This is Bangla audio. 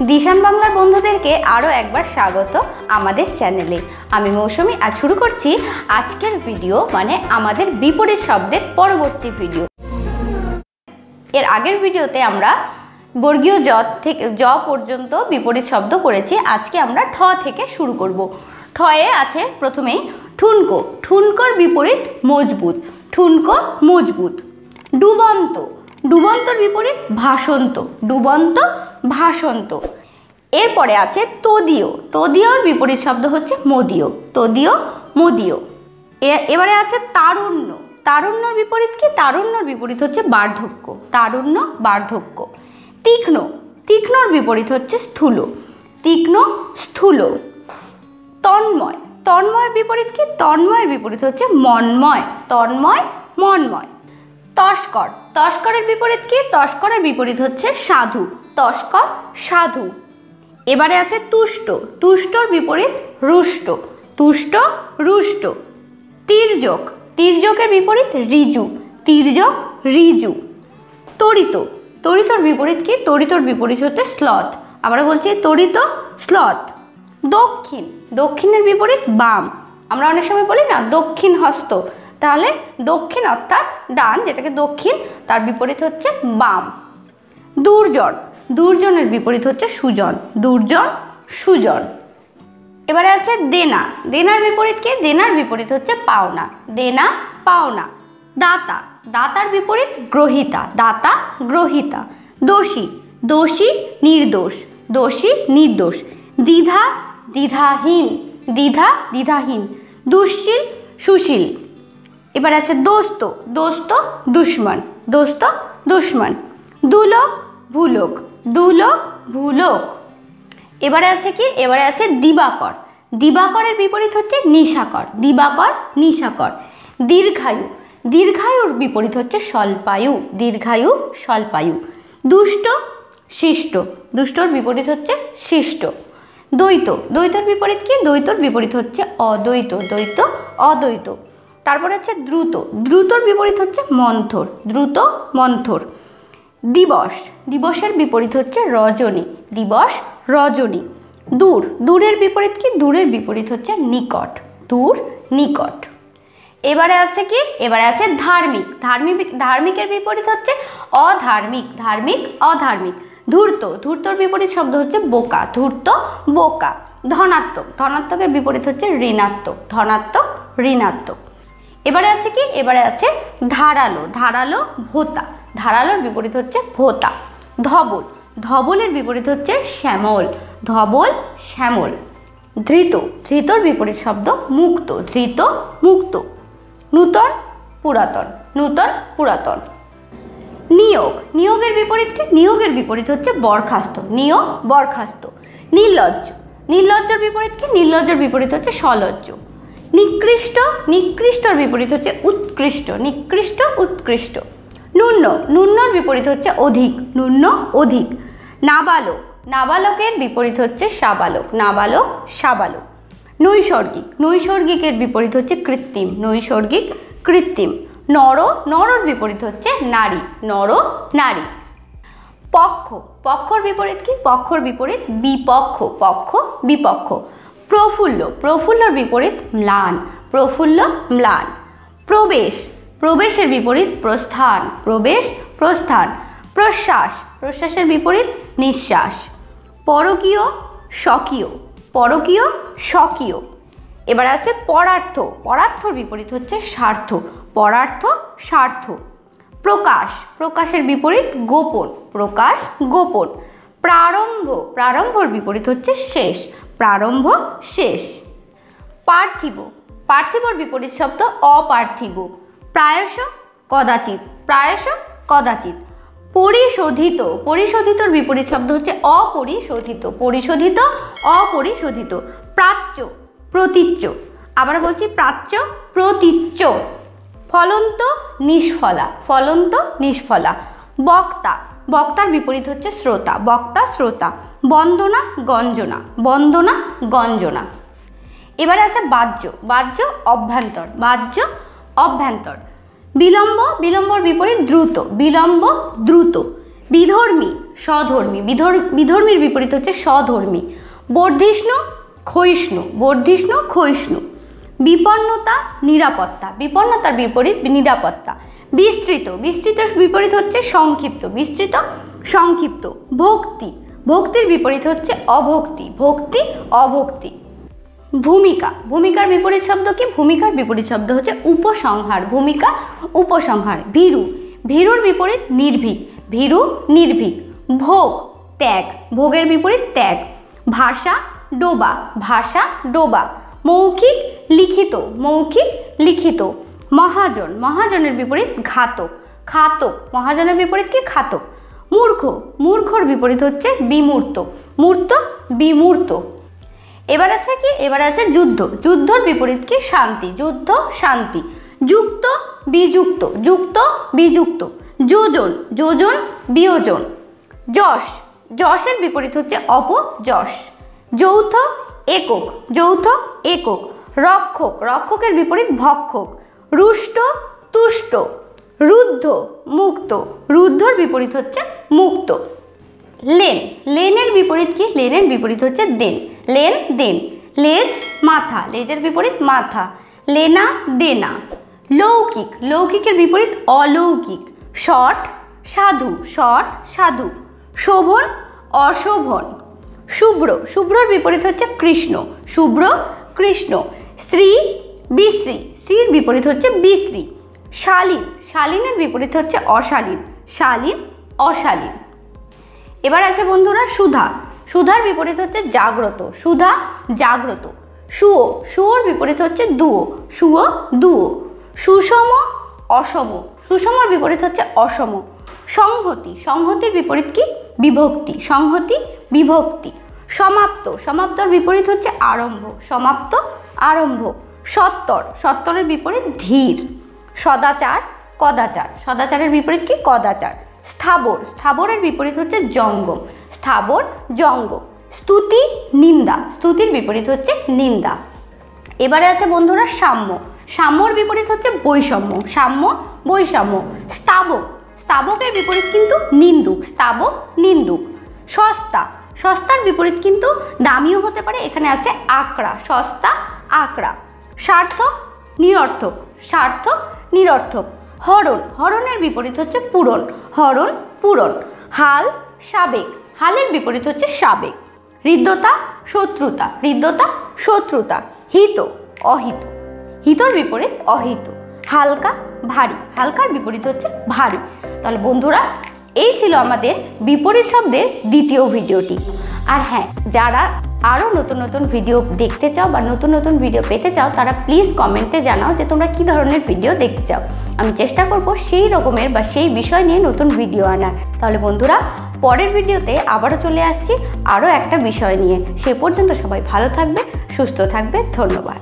দিশান বাংলার বন্ধুদেরকে আরও একবার স্বাগত আমাদের চ্যানেলে। আমি মৌসুমি। আজ শুরু করছি আজকের ভিডিও, মানে আমাদের বিপরীত শব্দের পরবর্তী ভিডিও। এর আগের ভিডিওতে আমরা বর্গীয় জ থেকে জ পর্যন্ত বিপরীত শব্দ করেছি। আজকে আমরা ঠ থেকে শুরু করব। ঠয়ে আছে প্রথমেই ঠুনকো। ঠুনকোর বিপরীত মজবুত। ঠুনকো মজবুত। ডুবন্ত। ডুবন্তর বিপরীত ভাসন্ত। ডুবন্ত ভাসন্ত। এরপরে আছে তদীয়। তদীয়র বিপরীত শব্দ হচ্ছে মদীয়। তদীয় মদীয়। এবারে আছে তারুণ্য। তারুণ্যর বিপরীত কি? তারুণ্যর বিপরীত হচ্ছে বার্ধক্য। তারুণ্য বার্ধক্য। তীক্ষ্ণ। তীক্ষ্ণর বিপরীত হচ্ছে স্থূল। তীক্ষ্ণ স্থূল। তন্ময়। তন্ময়ের বিপরীত কি? তন্ময়ের বিপরীত হচ্ছে মন্ময়। তন্ময় মন্ময়। তস্কর। তস্করের বিপরীত কি? তস্করের বিপরীত হচ্ছে সাধু। তস্কর সাধু। এবারে আছে তুষ্ট। তুষ্টর বিপরীত রুষ্ট। তুষ্ট রুষ্ট। তির্যক। তির্যকের বিপরীত ঋজু। তির্যক ঋজু। তরিত। তরিতর বিপরীত কি? তরিতর বিপরীত হচ্ছে স্লথ। আমরা বলছি তরিত স্লথ। দক্ষিণ। দক্ষিণের বিপরীত বাম। আমরা অনেক সময় বলি না দক্ষিণ হস্ত, তাহলে দক্ষিণ অর্থাৎ ডান, যেটাকে দক্ষিণ, তার বিপরীত হচ্ছে বাম। দুর্জন। দুর্জনের বিপরীত হচ্ছে সুজন। দুর্জন সুজন। এবারে আছে দেনা। দেনার বিপরীত কি? দেনার বিপরীত হচ্ছে পাওনা। দেনা পাওনা। দাতা। দাতার বিপরীত গ্রহিতা। দাতা গ্রহিতা। দোষী। দোষী নির্দোষ। দোষী নির্দোষ। দ্বিধা দ্বিধাহীন। দ্বিধা দ্বিধাহীন। দুশ্শীল সুশীল। এবার আছে দোস্ত। দোস্ত দুশ্মন। দোস্ত দুশ্মন। দুলোক ভুলোক। দুলোক ভুলোক। এবারে আছে কি? এবারে আছে দিবাকর। দিবাকরের বিপরীত হচ্ছে নিশাকর। দিবাকর নিশাকর। দীর্ঘায়ু। দীর্ঘায়ুর বিপরীত হচ্ছে স্বল্পায়ু। দীর্ঘায়ু স্বল্পায়ু। দুষ্ট শিষ্ট। দুষ্টর বিপরীত হচ্ছে শিষ্ট। দ্বৈত। দ্বৈতর বিপরীত কি? দ্বৈতর বিপরীত হচ্ছে অদ্বৈত। দ্বৈত অদ্বৈত। তারপরে আছে দ্রুত। দ্রুতর বিপরীত হচ্ছে মন্থর। দ্রুত মন্থর। দিবস। দিবসের বিপরীত হচ্ছে রজনী। দিবস রজনী। দূর। দূরের বিপরীত কি? দূরের বিপরীত হচ্ছে নিকট। দূর নিকট। এবারে আছে কি? এবারে আছে ধার্মিক। ধার্মিকের বিপরীত হচ্ছে অধার্মিক। ধার্মিক অধার্মিক। ধূর্ত। ধূর্তর বিপরীত শব্দ হচ্ছে বোকা। ধূর্ত বোকা। ধনাত্মক। ধনাত্মকের বিপরীত হচ্ছে ঋণাত্মক। ধনাত্মক ঋণাত্মক। এবারে আছে কি? এবারে আছে ধারালো। ধারালো ভোতা। ধারালোর বিপরীত হচ্ছে ভোতা। ধবল। ধবলের বিপরীত হচ্ছে শ্যামল। ধবল শ্যামল। ধৃত। ধৃতর বিপরীত শব্দ মুক্ত। ধৃত মুক্ত। নূতন পুরাতন। নূতন পুরাতন। নিয়োগ। নিয়োগের বিপরীত কি? নিয়োগের বিপরীত হচ্ছে বরখাস্ত। নিয়োগ বরখাস্ত। নির্লজ্জ। নির্লজ্জের বিপরীত কি? নির্লজ্জের বিপরীত হচ্ছে সলজ্জ। নিকৃষ্ট। নিকৃষ্টর বিপরীত হচ্ছে উৎকৃষ্ট। নিকৃষ্ট উৎকৃষ্ট। ন্যূন। ন্যূনর বিপরীত হচ্ছে অধিক। ন্যূন অধিক। নাবালক। নাবালকের বিপরীত হচ্ছে সাবালক। নাবালক সাবালক। নৈসর্গিক। নৈসর্গিকের বিপরীত হচ্ছে কৃত্রিম। নৈসর্গিক কৃত্রিম। নর। নরর বিপরীত হচ্ছে নারী। নর নারী। পক্ষ। পক্ষর বিপরীত কি? পক্ষর বিপরীত বিপক্ষ। পক্ষ বিপক্ষ। প্রফুল্ল। প্রফুল্লর বিপরীত ম্লান। প্রফুল্ল ম্লান। প্রবেশ। প্রবেশের বিপরীত প্রস্থান। প্রবেশ প্রস্থান। প্রশ্বাস। প্রশ্বাসের বিপরীত নিঃশ্বাস। পরকীয় স্বকীয়। পরকীয় স্বকীয়। এবার আছে পরার্থ। পরার্থর বিপরীত হচ্ছে স্বার্থ। পরার্থ স্বার্থ। প্রকাশ। প্রকাশের বিপরীত গোপন। প্রকাশ গোপন। প্রারম্ভ। প্রারম্ভর বিপরীত হচ্ছে শেষ। প্রারম্ভ শেষ। পার্থিব। পার্থিবর বিপরীত শব্দ অপার্থিব। প্রায়শ কদাচিৎ। প্রায়শ কদাচিৎ। পরিশোধিত। পরিশোধিতর বিপরীত শব্দ হচ্ছে অপরিশোধিত। পরিশোধিত অপরিশোধিত। প্রাচ্য। প্রতীচ্য। আবার বলছি প্রাচ্য প্রতীচ্য। ফলন্ত নিষ্ফলা। ফলন্ত নিষ্ফলা। বক্তা। বক্তার বিপরীত হচ্ছে শ্রোতা। বক্তা শ্রোতা। বন্দনা গঞ্জনা। বন্দনা গঞ্জনা। এবারে আছে বাহ্য। বাহ্য অভ্যন্তর। বাহ্য অভ্যন্তর। বিলম্ব। বিলম্বর বিপরীত দ্রুত। বিলম্ব দ্রুত। বিধর্মী। স্বধর্মী, বিধর্মীর বিপরীত হচ্ছে স্বধর্মী। বর্ধিষ্ণু ক্ষয়িষ্ণু, বর্ধিষ্ণু ক্ষয়িষ্ণু। বিপন্নতা নিরাপত্তা, বিপন্নতার বিপরীত নিরাপত্তা। বিস্তৃত, বিস্তৃতের বিপরীত হচ্ছে সংক্ষিপ্ত, বিস্তৃত সংক্ষিপ্ত। ভক্তি, ভক্তির বিপরীত হচ্ছে অভক্তি, ভক্তি অভক্তি। ভূমিকা, ভূমিকার বিপরীত শব্দ কি? ভূমিকার বিপরীত শব্দ হচ্ছে উপসংহার, ভূমিকা উপসংহার। ভীরু, ভীরুর বিপরীত নির্ভীক, ভীরু নির্ভীক। ভোগ ত্যাগ, ভোগের বিপরীত ত্যাগ। ভাষা ডোবা, ভাষা ডোবা। মৌখিক লিখিত, মৌখিক লিখিত। মহাজন, মহাজনের বিপরীত ঘাতক, ঘাতক। মহাজনের বিপরীত কি? ঘাতক। মূর্খ, মূর্খর বিপরীত হচ্ছে বিমূর্ত, মূর্ত বিমূর্ত। এবার আছে কি? এবার আছে যুদ্ধ, যুদ্ধর বিপরীত কি? শান্তি, যুদ্ধ শান্তি। যুক্ত বিযুক্ত, যুক্ত বিযুক্ত। যোজন, যোজন বিয়োজন। যশ, যশের বিপরীত হচ্ছে অপযশ। যৌথ একক, যৌথ একক। রক্ষক, রক্ষকের বিপরীত ভক্ষক। রুষ্ট তুষ্ট। রুদ্ধ মুক্ত, রুদ্ধর বিপরীত হচ্ছে মুক্ত। লেন, লেনের বিপরীত কি? লেনের বিপরীত হচ্ছে দেন, লেন দেন। লেজ মাথা, লেজের বিপরীত মাথা। লেনা দেনা। লৌকিক, লৌকিকের বিপরীত অলৌকিক। শঠ সাধু, শঠ সাধু। শোভন অশোভন। শুভ্র, শুভ্রর বিপরীত হচ্ছে কৃষ্ণ, শুভ্র কৃষ্ণ। শ্রী বিশ্রী, শ্রীর বিপরীত হচ্ছে বিশ্রী। শালীন, শালীনের বিপরীত হচ্ছে অশালীন, শালীন অশালীন। এবার আছে বন্ধুরা সুধা, সুধার বিপরীত হচ্ছে জাগ্রত, সুধা জাগ্রত। সুও, সুয়োর বিপরীত হচ্ছে দুয়ো, সুয়ো দুয়ো। সুষম অসম, সুষমর বিপরীত হচ্ছে অসম। সংহতি, সংহতির বিপরীত কি? বিভক্তি, সংহতি বিভক্তি। সমাপ্ত, সমাপ্তর বিপরীত হচ্ছে আরম্ভ, সমাপ্ত আরম্ভ। সত্তর, সত্তরের বিপরীত ধীর। সদাচার কদাচার, সদাচারের বিপরীত কি? কদাচার। স্থাবর, স্থাবরের বিপরীত হচ্ছে জঙ্গম, স্থাবর জঙ্গম। স্তুতি নিন্দা, স্তুতির বিপরীত হচ্ছে নিন্দা। এবারে আছে বন্ধুরা সাম্য, সাম্যর বিপরীত হচ্ছে বৈষম্য, সাম্য বৈষম্য। স্তাবক, স্তাবকের বিপরীত কিন্তু নিন্দুক, স্তাবক নিন্দুক। সস্তা, সস্তার বিপরীত কিন্তু দামিও হতে পারে, এখানে আছে আকড়া, সস্তা আকড়া। সার্থক নিরর্থক, সার্থক নিরর্থক। হরণ, হরণের বিপরীত হচ্ছে পূরণ, হরণ পূরণ। হাল সাবেক, হালের বিপরীত হচ্ছে সাবেক। হৃদ্যতা শত্রুতা, হৃদ্যতা শত্রুতা। হিত অহিত, হিতর বিপরীত অহিত। হালকা ভারী, হালকার বিপরীত হচ্ছে ভারী। তাহলে বন্ধুরা এই ছিল আমাদের বিপরীত শব্দের দ্বিতীয় ভিডিওটি। আর হ্যাঁ, যারা আরও নতুন নতুন ভিডিও দেখতে চাও বা নতুন নতুন ভিডিও পেতে চাও তারা প্লিজ কমেন্টে জানাও যে তোমরা কী ধরনের ভিডিও দেখতে চাও। আমি চেষ্টা করব সেই রকমের বা সেই বিষয় নিয়ে নতুন ভিডিও আনার। তাহলে বন্ধুরা পরের ভিডিওতে আবারও চলে আসছি আরও একটা বিষয় নিয়ে। সে পর্যন্ত সবাই ভালো থাকবে, সুস্থ থাকবে। ধন্যবাদ।